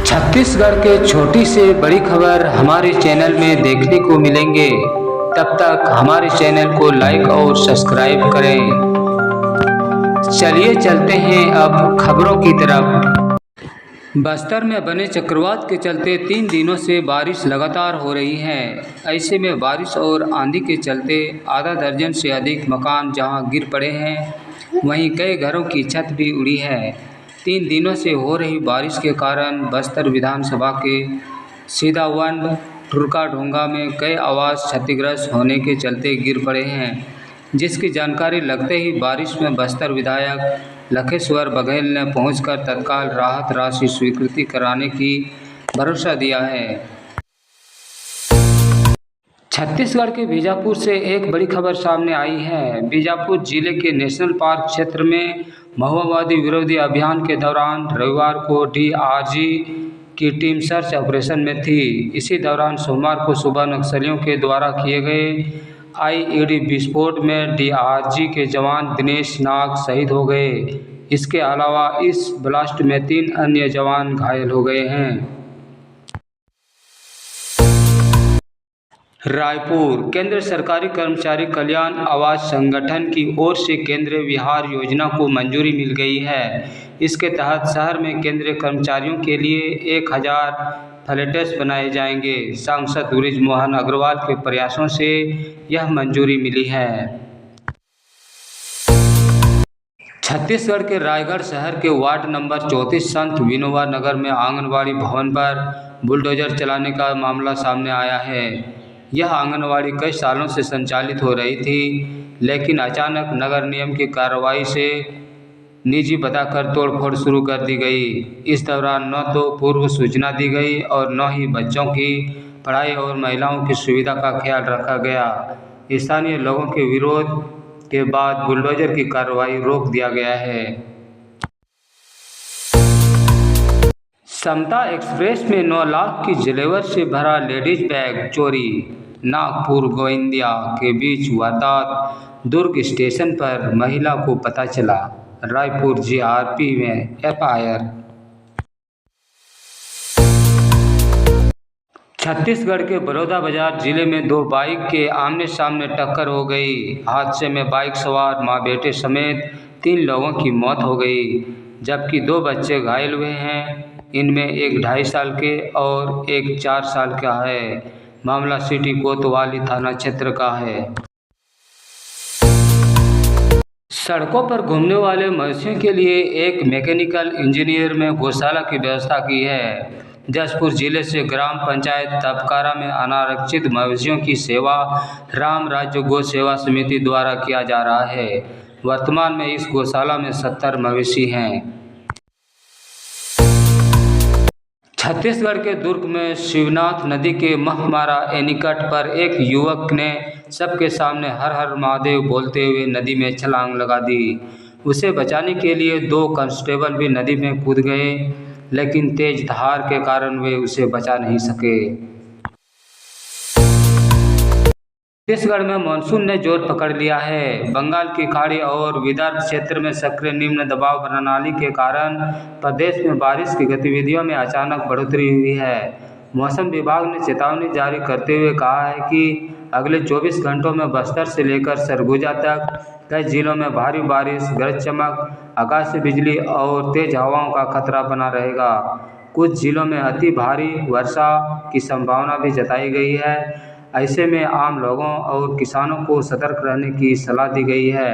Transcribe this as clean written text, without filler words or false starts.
छत्तीसगढ़ के छोटी से बड़ी खबर हमारे चैनल में देखने को मिलेंगे। तब तक हमारे चैनल को लाइक और सब्सक्राइब करें। चलिए चलते हैं अब खबरों की तरफ। बस्तर में बने चक्रवात के चलते 3 दिनों से बारिश लगातार हो रही है। ऐसे में बारिश और आंधी के चलते आधा दर्जन से अधिक मकान जहां गिर पड़े हैं, वहीं कई घरों की छत भी उड़ी है। 3 दिनों से हो रही बारिश के कारण बस्तर विधानसभा के सीधावंड ठुरका ढोंगा में कई आवास क्षतिग्रस्त होने के चलते गिर पड़े हैं, जिसकी जानकारी लगते ही बारिश में बस्तर विधायक लखेश्वर बघेल ने पहुंचकर तत्काल राहत राशि स्वीकृति कराने की भरोसा दिया है। छत्तीसगढ़ के बीजापुर से एक बड़ी खबर सामने आई है। बीजापुर जिले के नेशनल पार्क क्षेत्र में माओवादी विरोधी अभियान के दौरान रविवार को डीआरजी की टीम सर्च ऑपरेशन में थी। इसी दौरान सोमवार को सुबह नक्सलियों के द्वारा किए गए आईईडी विस्फोट में डीआरजी के जवान दिनेश नाग शहीद हो गए। इसके अलावा इस ब्लास्ट में 3 अन्य जवान घायल हो गए हैं। रायपुर केंद्र सरकारी कर्मचारी कल्याण आवास संगठन की ओर से केंद्रीय विहार योजना को मंजूरी मिल गई है। इसके तहत शहर में केंद्रीय कर्मचारियों के लिए 1000 फ्लैट्स बनाए जाएंगे। सांसद बृज मोहन अग्रवाल के प्रयासों से यह मंजूरी मिली है। छत्तीसगढ़ के रायगढ़ शहर के वार्ड नंबर 34 संत विनोबा नगर में आंगनबाड़ी भवन पर बुलडोजर चलाने का मामला सामने आया है। यह आंगनबाड़ी कई सालों से संचालित हो रही थी, लेकिन अचानक नगर निगम की कार्रवाई से निजी बताकर तोड़फोड़ शुरू कर दी गई। इस दौरान न तो पूर्व सूचना दी गई और न ही बच्चों की पढ़ाई और महिलाओं की सुविधा का ख्याल रखा गया। स्थानीय लोगों के विरोध के बाद बुलडोजर की कार्रवाई रोक दिया गया है। समता एक्सप्रेस में 9 लाख की जेवर से भरा लेडीज बैग चोरी। नागपुर गोविंदिया के बीच वारदात। दुर्ग स्टेशन पर महिला को पता चला। रायपुर जीआरपी में एफआईआर। छत्तीसगढ़ के बलौदाबाजार जिले में 2 बाइक के आमने सामने टक्कर हो गई। हादसे में बाइक सवार मां बेटे समेत 3 लोगों की मौत हो गई, जबकि 2 बच्चे घायल हुए हैं। इनमें एक 2.5 साल के और एक 4 साल का है। मामला सिटी कोतवाली थाना क्षेत्र का है। सड़कों पर घूमने वाले मवेशियों के लिए एक मैकेनिकल इंजीनियर में गौशाला की व्यवस्था की है। जशपुर जिले से ग्राम पंचायत तबकारा में अनारक्षित मवेशियों की सेवा राम राज्य गौ सेवा समिति द्वारा किया जा रहा है। वर्तमान में इस गौशाला में 70 मवेशी हैं। छत्तीसगढ़ के दुर्ग में शिवनाथ नदी के महमारा एनीकट पर एक युवक ने सबके सामने हर हर महादेव बोलते हुए नदी में छलांग लगा दी। उसे बचाने के लिए 2 कांस्टेबल भी नदी में कूद गए, लेकिन तेज धार के कारण वे उसे बचा नहीं सके। छत्तीसगढ़ में मानसून ने जोर पकड़ लिया है। बंगाल की खाड़ी और विदर्भ क्षेत्र में सक्रिय निम्न दबाव प्रणाली के कारण प्रदेश में बारिश की गतिविधियों में अचानक बढ़ोतरी हुई है। मौसम विभाग ने चेतावनी जारी करते हुए कहा है कि अगले 24 घंटों में बस्तर से लेकर सरगुजा तक कई जिलों में भारी बारिश, गरज चमक, आकाशीय बिजली और तेज हवाओं का खतरा बना रहेगा। कुछ जिलों में अति भारी वर्षा की संभावना भी जताई गई है। ऐसे में आम लोगों और किसानों को सतर्क रहने की सलाह दी गई है।